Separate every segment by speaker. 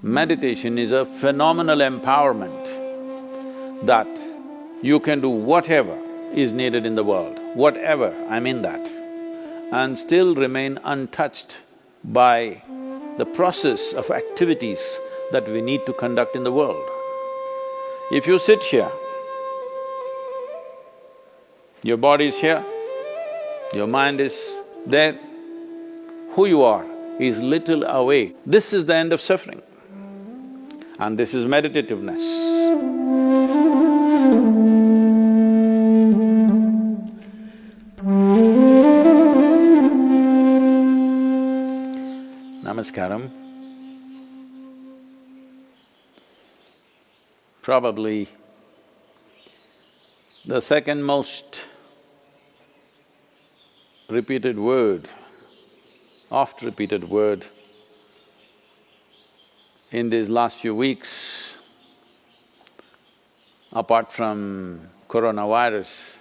Speaker 1: Meditation is a phenomenal empowerment that you can do whatever is needed in the world, whatever, I mean that, and still remain untouched by the process of activities that we need to conduct in the world. If you sit here, your body is here, your mind is there, who you are is little away. This is the end of suffering, and this is meditativeness. Namaskaram. Probably the second most repeated word, oft-repeated word in these last few weeks, apart from coronavirus,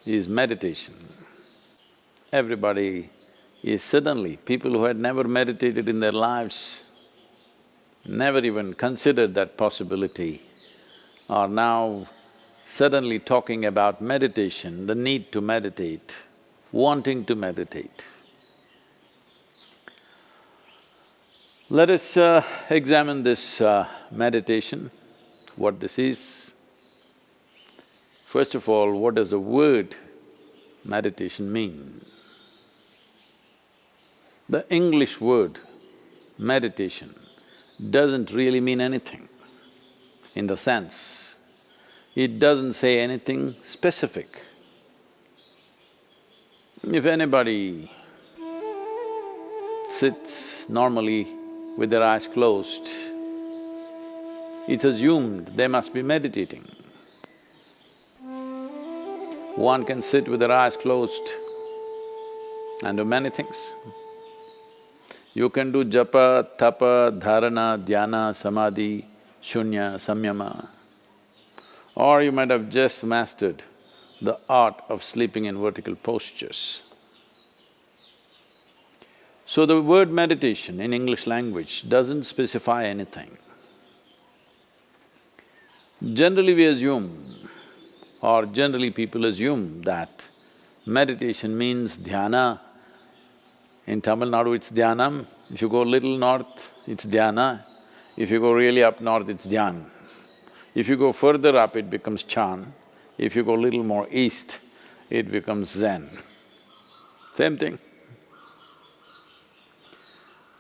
Speaker 1: is meditation. Everybody is suddenly, people who had never meditated in their lives, never even considered that possibility, are now suddenly talking about meditation, the need to meditate, wanting to meditate. Let us examine this meditation, what this is. First of all, what does the word meditation mean? The English word meditation doesn't really mean anything, in the sense, it doesn't say anything specific. If anybody sits normally with their eyes closed, it's assumed they must be meditating. One can sit with their eyes closed and do many things. You can do japa, tapa, dharana, dhyana, samadhi, shunya, samyama, or you might have just mastered the art of sleeping in vertical postures. So the word meditation in English language doesn't specify anything. Generally we assume, or generally people assume that meditation means dhyana. In Tamil Nadu it's dhyanam, if you go little north it's dhyana, if you go really up north it's dhyan. If you go further up it becomes chan, if you go little more east it becomes zen. Same thing.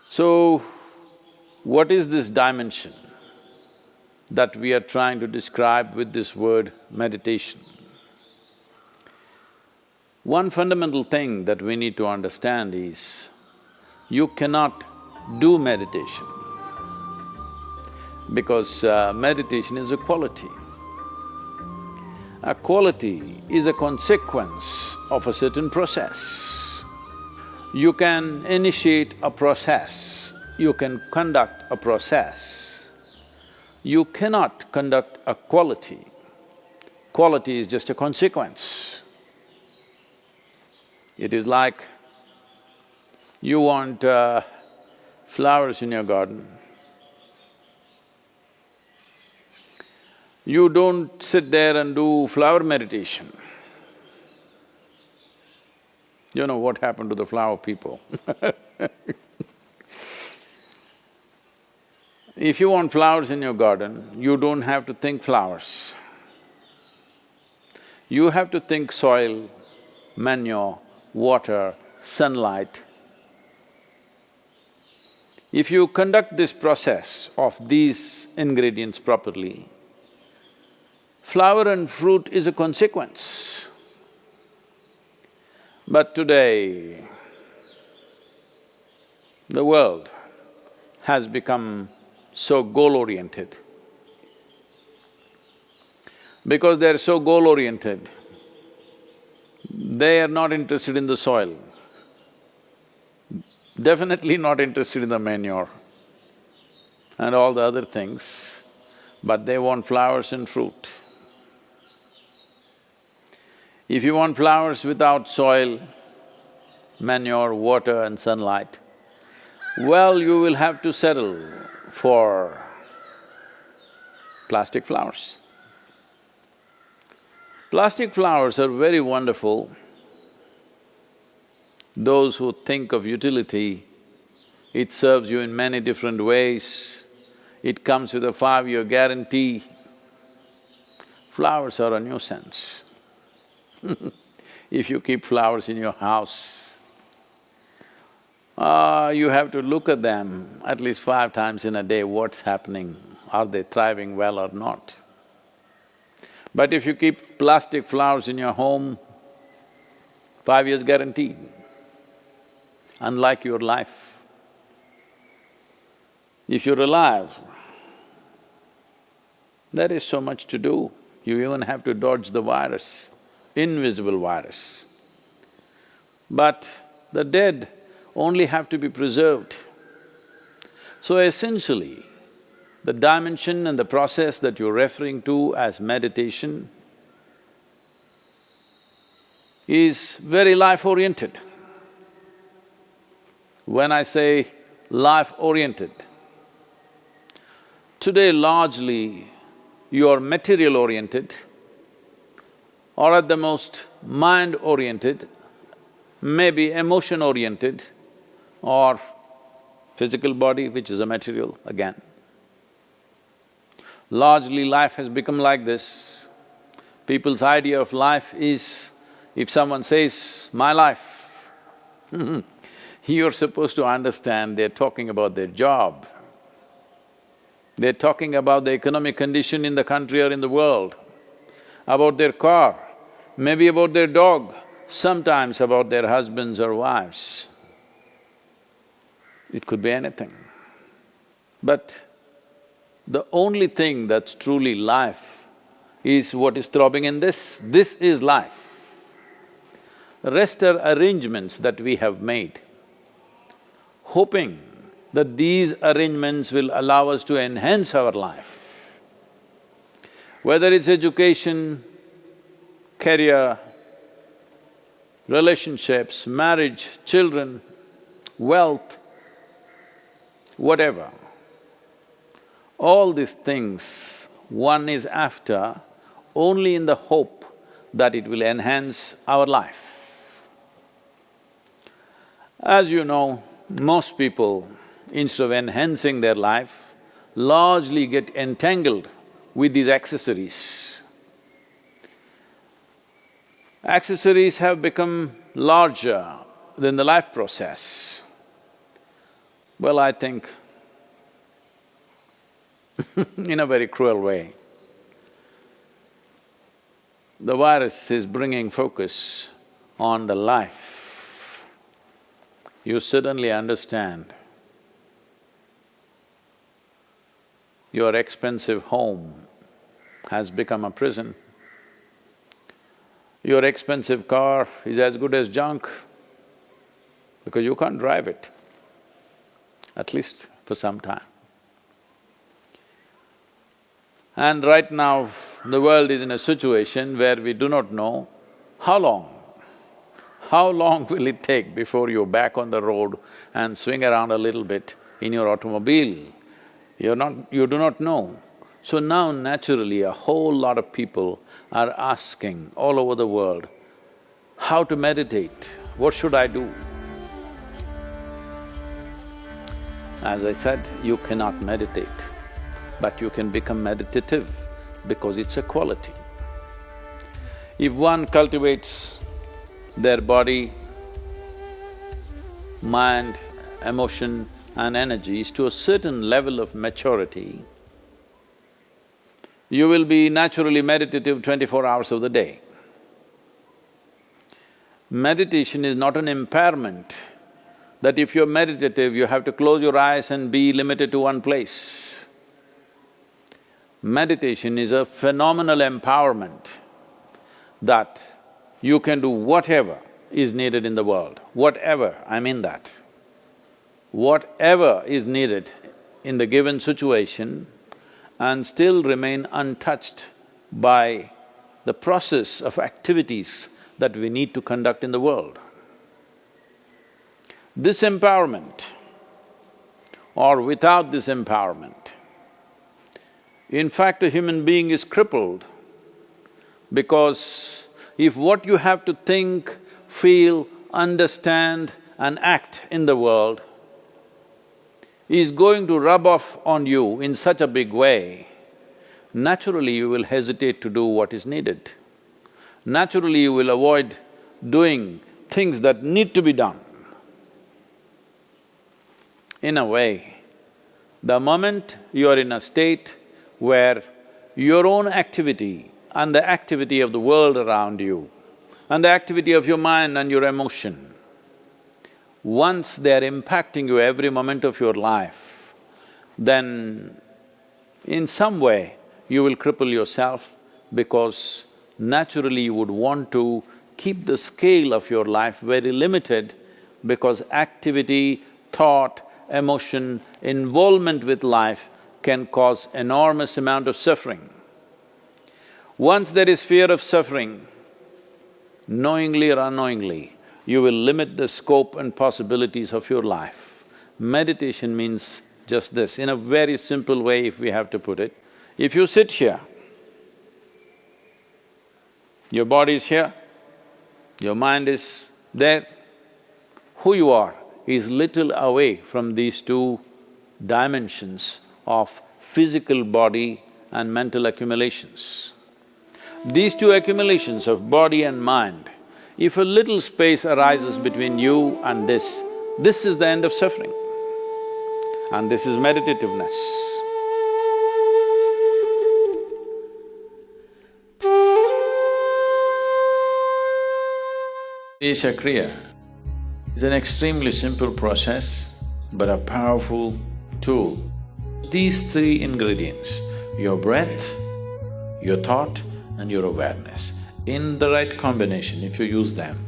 Speaker 1: So, what is this dimension that we are trying to describe with this word meditation? One fundamental thing that we need to understand is, you cannot do meditation because meditation is a quality. A quality is a consequence of a certain process. You can initiate a process, you can conduct a process. You cannot conduct a quality. Quality is just a consequence. It is like you want flowers in your garden. You don't sit there and do flower meditation. You know what happened to the flower people If you want flowers in your garden, you don't have to think flowers. You have to think soil, manure, water, sunlight. If you conduct this process of these ingredients properly, flower and fruit is a consequence. But today, the world has become so goal-oriented. Because they're so goal-oriented, they are not interested in the soil, definitely not interested in the manure and all the other things, but they want flowers and fruit. If you want flowers without soil, manure, water and sunlight, well, you will have to settle for plastic flowers. Plastic flowers are very wonderful. Those who think of utility, it serves you in many different ways. It comes with a 5-year guarantee. Flowers are a nuisance. If you keep flowers in your house, you have to look at them at least 5 times in a day, what's happening, are they thriving well or not. But if you keep plastic flowers in your home, 5 years guaranteed, unlike your life. If you're alive, there is so much to do. You even have to dodge the virus, invisible virus. But the dead only have to be preserved. So essentially, the dimension and the process that you're referring to as meditation is very life-oriented. When I say life-oriented, today largely you are material-oriented or at the most mind-oriented, maybe emotion-oriented or physical body, which is a material again. Largely life has become like this. People's idea of life is, if someone says, "my life," you're supposed to understand they're talking about their job. They're talking about the economic condition in the country or in the world, about their car, maybe about their dog, sometimes about their husbands or wives. It could be anything. But the only thing that's truly life is what is throbbing in this. This is life. The rest are arrangements that we have made, hoping that these arrangements will allow us to enhance our life. Whether it's education, career, relationships, marriage, children, wealth, whatever. All these things one is after only in the hope that it will enhance our life. As you know, most people, instead of enhancing their life, largely get entangled with these accessories. Accessories have become larger than the life process. Well, I think in a very cruel way, the virus is bringing focus on the life. You suddenly understand your expensive home has become a prison. Your expensive car is as good as junk because you can't drive it, at least for some time. And right now, the world is in a situation where we do not know how long will it take before you're back on the road and swing around a little bit in your automobile. You do not know. So now naturally a whole lot of people are asking all over the world, how to meditate, what should I do? As I said, you cannot meditate, but you can become meditative because it's a quality. If one cultivates their body, mind, emotion and energies to a certain level of maturity, you will be naturally meditative 24 hours of the day. Meditation is not an impairment that if you're meditative, you have to close your eyes and be limited to one place. Meditation is a phenomenal empowerment that you can do whatever is needed in the world, whatever, I mean that. Whatever is needed in the given situation and still remain untouched by the process of activities that we need to conduct in the world. This empowerment or without this empowerment. In fact, a human being is crippled because if what you have to think, feel, understand and act in the world is going to rub off on you in such a big way, naturally you will hesitate to do what is needed. Naturally you will avoid doing things that need to be done. In a way, the moment you are in a state where your own activity and the activity of the world around you and the activity of your mind and your emotion, once they are impacting you every moment of your life, then in some way you will cripple yourself because naturally you would want to keep the scale of your life very limited because activity, thought, emotion, involvement with life can cause enormous amount of suffering. Once there is fear of suffering, knowingly or unknowingly, you will limit the scope and possibilities of your life. Meditation means just this, in a very simple way if we have to put it. If you sit here, your body is here, your mind is there, who you are is little away from these two dimensions of physical body and mental accumulations. These two accumulations of body and mind, if a little space arises between you and this is the end of suffering. And this is meditativeness. Isha Kriya is an extremely simple process but a powerful tool. These three ingredients, your breath, your thought and your awareness, in the right combination, if you use them,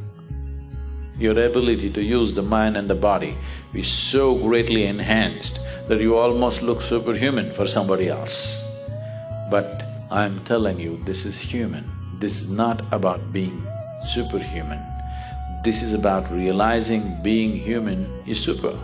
Speaker 1: your ability to use the mind and the body is so greatly enhanced that you almost look superhuman for somebody else. But I'm telling you, this is human. This is not about being superhuman. This is about realizing being human is super.